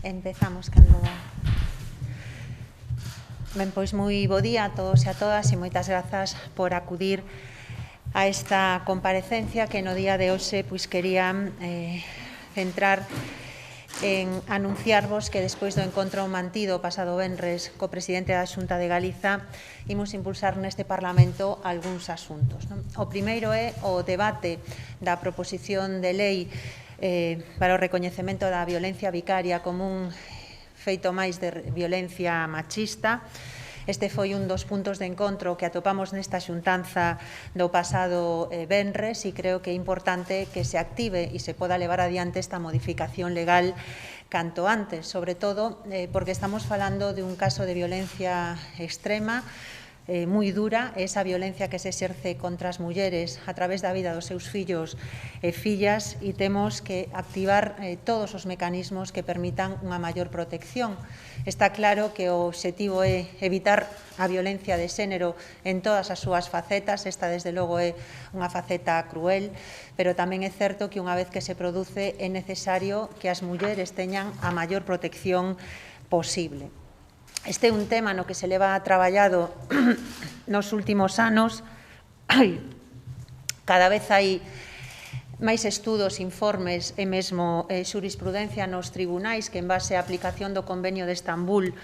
Empezamos cando... Ben, pois moi bo día a todos e a todas e moitas grazas por acudir a esta comparecencia que no día de hoxe pois querían centrar en anunciarvos que despois do encontro mantido pasado venres co presidente da Xunta de Galiza imos impulsar neste Parlamento algúns asuntos. O primeiro é o debate da proposición de lei para o recoñecemento da violencia vicaria como un feito máis de violencia machista. Este foi un dos puntos de encontro que atopamos nesta xuntanza do pasado venres e creo que é importante que se active e se poda levar adiante esta modificación legal canto antes, sobre todo porque estamos falando de un caso de violencia extrema, moi dura, esa violencia que se exerce contra as mulleres a través da vida dos seus fillos e fillas e temos que activar todos os mecanismos que permitan unha maior protección. Está claro que o obxectivo é evitar a violencia de xénero en todas as súas facetas, esta desde logo é unha faceta cruel, pero tamén é certo que unha vez que se produce é necesario que as mulleres teñan a maior protección posible. Este é un tema no que se leva traballado nos últimos anos. Cada vez hai máis estudos, informes e mesmo xurisprudencia nos tribunais que en base á aplicación do Convenio de Estambul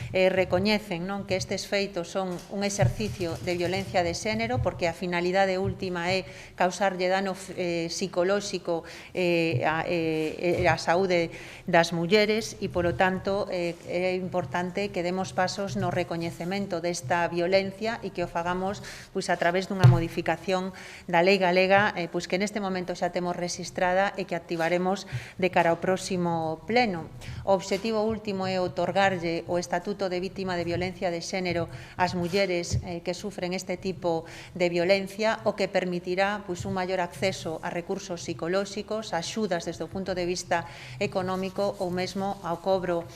recoñecen que estes feitos son un exercicio de violencia de xénero porque a finalidade última é causarlle dano psicolóxico á saúde das mulleres e, polo tanto, é importante que demos pasos no recoñecemento desta violencia e que o fagamos a través dunha modificación da lei galega que neste momento xa temos registrada e que activaremos de cara ao próximo pleno. O obxectivo último é outorgarlle o Estatuto de Vítima de Violencia de Xénero ás mulleres que sufren este tipo de violencia, o que permitirá un maior acceso a recursos psicolóxicos, axudas desde o punto de vista económico ou mesmo ao cobro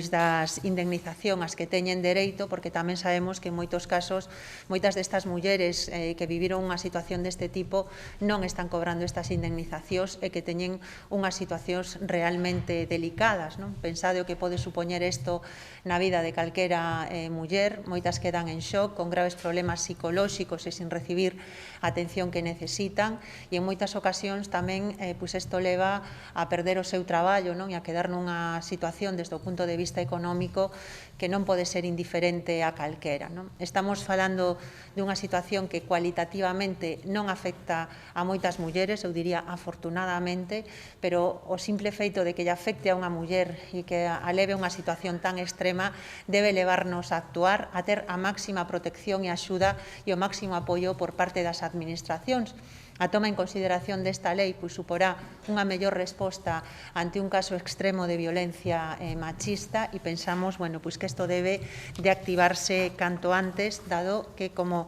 das indemnizacións ás que teñen dereito, porque tamén sabemos que en moitos casos moitas destas mulleres que viviron unha situación deste tipo non están cobrando estas indemnizacións e que teñen unhas situacións realmente delicadas. Pensade o que pode supoñer isto na vida de calquera muller, moitas quedan en shock, con graves problemas psicolóxicos e sin recibir a atención que necesitan e en moitas ocasións tamén isto leva a perder o seu traballo e a quedar nunha situación desde o punto de vista económico que non pode ser indiferente a calquera. Estamos falando dunha situación que cualitativamente non afecta a moitas mulleres, eu diría afortunadamente, pero o simple feito de que lle afecte a unha muller e que aleve unha situación tan extrema debe levarnos a actuar, a ter a máxima protección e axuda e o máximo apoio por parte das administracións. A toma en consideración desta lei suporá unha mellor resposta ante un caso extremo de violencia machista e pensamos que isto debe de activarse canto antes, dado que, como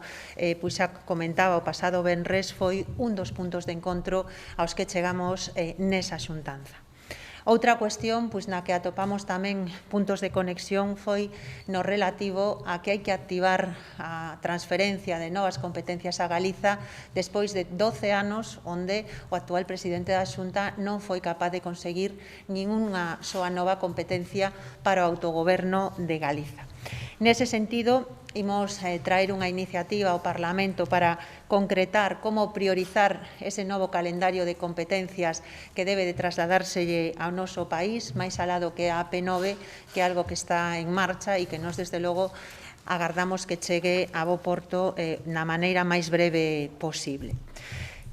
xa comentaba o pasado venres, foi un dos puntos de encontro aos que chegamos nesa xuntanza. Outra cuestión na que atopamos tamén puntos de conexión foi no relativo a que hai que activar a transferencia de novas competencias a Galiza despois de 12 anos onde o actual presidente da Xunta non foi capaz de conseguir ningunha soa nova competencia para o autogoberno de Galiza. Nese sentido, imos traer unha iniciativa ao Parlamento para concretar como priorizar ese novo calendario de competencias que debe de trasladárselle ao noso país, máis alá do que a AP9, que é algo que está en marcha e que nos, desde logo, agardamos que chegue a bo porto na maneira máis breve posible.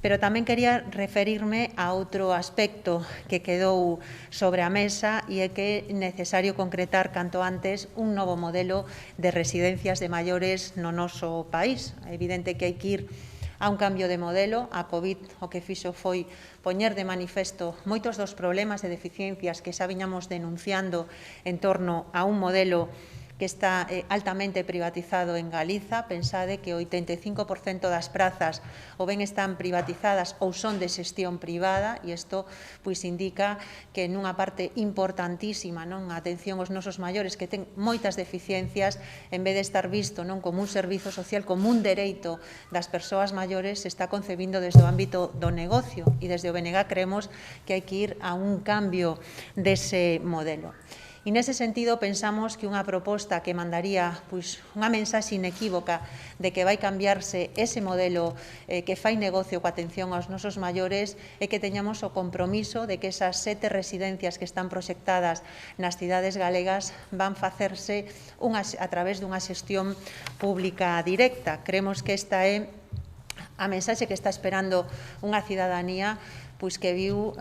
Pero tamén quería referirme a outro aspecto que quedou sobre a mesa e é que é necesario concretar canto antes un novo modelo de residencias de maiores no noso país. É evidente que hai que ir a un cambio de modelo. A COVID o que fixo foi poñer de manifesto moitos dos problemas e deficiencias que xa viñamos denunciando en torno a un modelo que está altamente privatizado en Galiza. Pensade que o 85% das prazas ou ben están privatizadas ou son de xestión privada e isto indica que nunha parte importantísima a atención aos nosos maiores que ten moitas deficiencias, en vez de estar visto como un servizo social, como un dereito das persoas maiores, se está concebindo desde o ámbito do negocio e desde o BNG creemos que hai que ir a un cambio dese modelo. E nese sentido pensamos que unha proposta que mandaría unha mensaxe inequívoca de que vai cambiarse ese modelo que fai negocio coa atención aos nosos maiores é que teñamos o compromiso de que esas 7 residencias que están proxectadas nas cidades galegas van facerse a través dunha xestión pública directa. Creemos que esta é a mensaxe que está esperando unha cidadanía que viu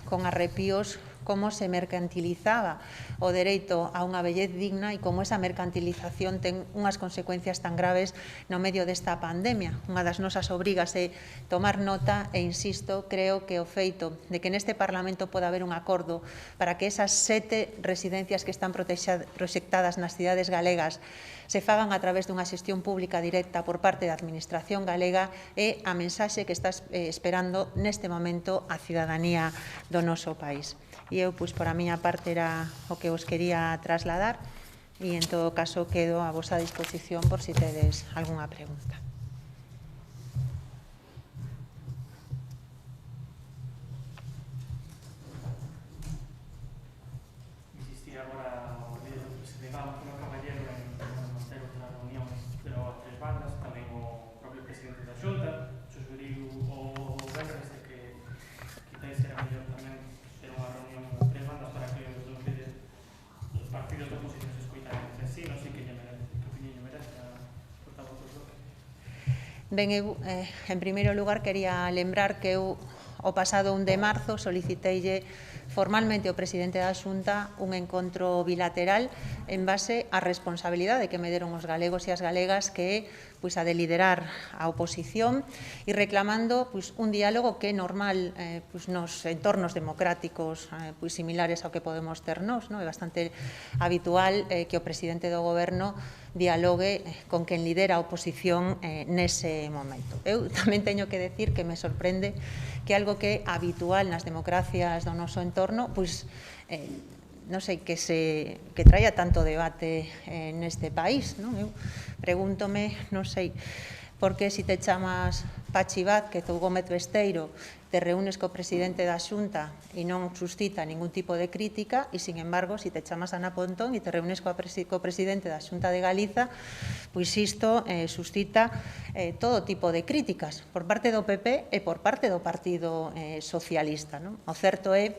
con arrepíos como se mercantilizaba o dereito a unha vellez digna e como esa mercantilización ten unhas consecuencias tan graves no medio desta pandemia. Unha das nosas obrigas é tomar nota e, insisto, creo que o feito de que neste Parlamento poda haber un acordo para que esas 7 residencias que están proxectadas nas cidades galegas se fagan a través dunha xestión pública directa por parte da Administración galega é a mensaxe que está esperando neste momento a cidadanía do noso país. E eu, por a miña parte, era o que vos quería trasladar e, en todo caso, quedo a vosa disposición por si tedes algunha pregunta. Insistí agora o vídeo que se negaba como caballero en manter outra reunión, pero a 3 bandas, tamén o propio presidente da Xunta, sugeriu o venres de que quitáis era mellor tamén ter unha reunión con 3 bandas para que os partidos de oposición se escoitan entre sí, non sei que opinión merece a portavoz dos bloques. Ben, eu, en primeiro lugar, quería lembrar que eu, o pasado 1 de marzo, soliciteille formalmente ao presidente da Xunta un encontro bilateral en base á responsabilidade que me deron os galegos e as galegas, que é a de liderar a oposición e reclamando un diálogo que é normal nos entornos democráticos similares ao que podemos ter nós. É bastante habitual que o presidente do goberno dialogue con quen lidera a oposición nese momento. Eu tamén teño que decir que me sorprende que algo que é habitual nas democracias do noso entorno, non sei, que traia tanto debate neste país. Eu pregúntome, non sei, por que si te chamas Pachi Vázquez ou Gómez Besteiro te reúnes co presidente da Xunta e non suscita ningún tipo de crítica e, sin embargo, si te chamas Ana Pontón e te reúnes co presidente da Xunta de Galiza, isto suscita todo tipo de críticas por parte do PP e por parte do Partido Socialista. O certo é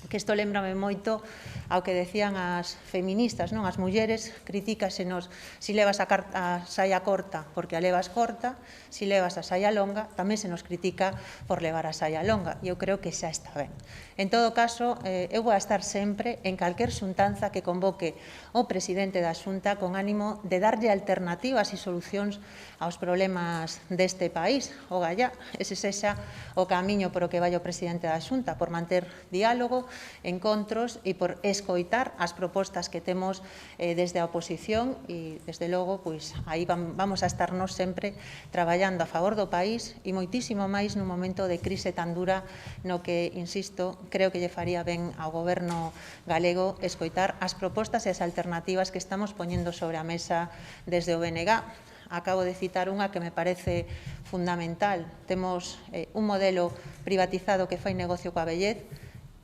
que isto lembrame moito ao que decían as feministas, as mulleres, critícasenos se levas a saia corta porque a levas corta, se levas a saia longa, tamén se nos critica por levar a saia longa, e eu creo que xa está ben. En todo caso, eu vou a estar sempre en calquer xuntanza que convoque o presidente da Xunta con ánimo de darlle alternativas e solucións aos problemas deste país. O gallá, ese sexa o camiño por o que vai o presidente da Xunta, por manter diálogo, encontros e por escoitar as propostas que temos desde a oposición e, desde logo, aí vamos a estarnos sempre traballando a favor do país e moitísimo máis nun momento de crise tan dura no que, insisto, creo que lle faría ben ao goberno galego escoitar as propostas e as alternativas que estamos poñendo sobre a mesa desde o BNG. Acabo de citar unha que me parece fundamental. Temos un modelo privatizado que fai negocio coa vellez.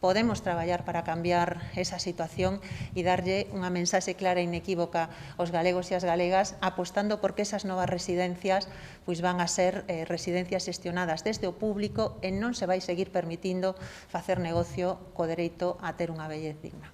Podemos traballar para cambiar esa situación e darlle unha mensaxe clara e inequívoca aos galegos e as galegas, apostando por que esas novas residencias van a ser residencias xestionadas desde o público e non se vai seguir permitindo facer negocio co dereito a ter unha vellez digna.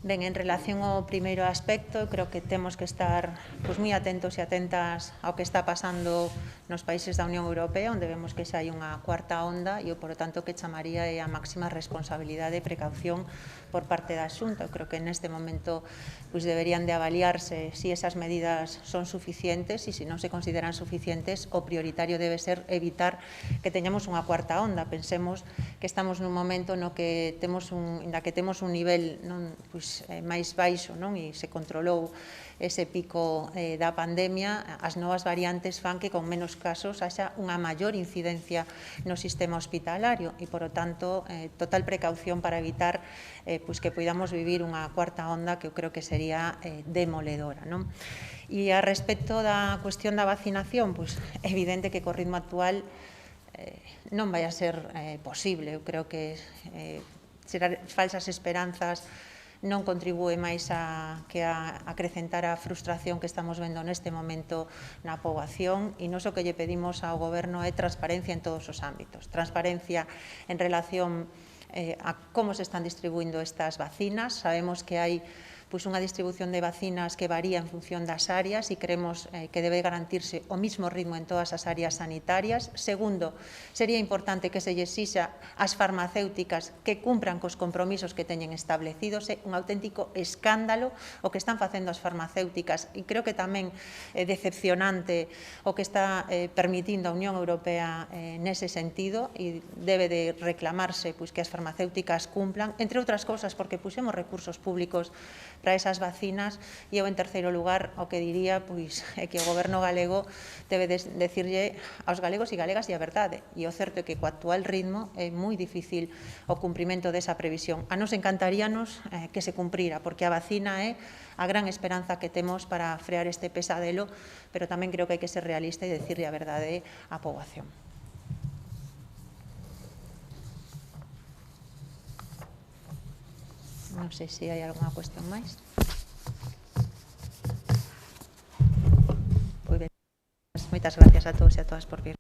Ben, en relación ao primeiro aspecto, creo que temos que estar moi atentos e atentas ao que está pasando nos países da Unión Europea, onde vemos que xa hai unha cuarta onda e, por tanto, que chamaría a máxima responsabilidade e precaución por parte da Xunta. Eu creo que neste momento pois, deberían de avaliarse se esas medidas son suficientes e se non se consideran suficientes, o prioritario debe ser evitar que teñamos unha cuarta onda. Pensemos que estamos nun momento no que temos un nivel non, pois, máis baixo, non, e se controlou ese pico da pandemia, as novas variantes fan que con menos casos haxa unha maior incidencia no sistema hospitalario e, por lo tanto, total precaución para evitar pois que podamos vivir unha cuarta onda que eu creo que sería demoledora, non? E a respecto da cuestión da vacinación, pois evidente que co ritmo actual non vai a ser posible. Eu creo que xerar falsas esperanzas non contribúe máis a acrecentar a frustración que estamos vendo neste momento na poboación, e nós o que lle pedimos ao Goberno é transparencia en todos os ámbitos. Transparencia en relación a como se están distribuindo estas vacinas. Sabemos que hai pois unha distribución de vacinas que varía en función das áreas e creemos que debe garantirse o mismo ritmo en todas as áreas sanitarias. Segundo, sería importante que se lle exixa ás farmacéuticas que cumpran cos compromisos que teñen establecidos. É un auténtico escándalo o que están facendo as farmacéuticas e creo que tamén é decepcionante o que está permitindo a Unión Europea nese sentido, e debe de reclamarse pois que as farmacéuticas cumplan, entre outras cousas porque puxemos recursos públicos para esas vacinas. E eu, en terceiro lugar, o que diría pois é que o Goberno galego debe decirlle aos galegos e galegas e a verdade, e o certo é que co actual ritmo é moi difícil o cumprimento desa previsión. A nos encantaríanos que se cumprira, porque a vacina é a gran esperanza que temos para frear este pesadelo, pero tamén creo que hai que ser realista e decirle a verdade á poboación. Non sei se hai algunha cuestión máis. Moitas gracias a todos e a todas por vir.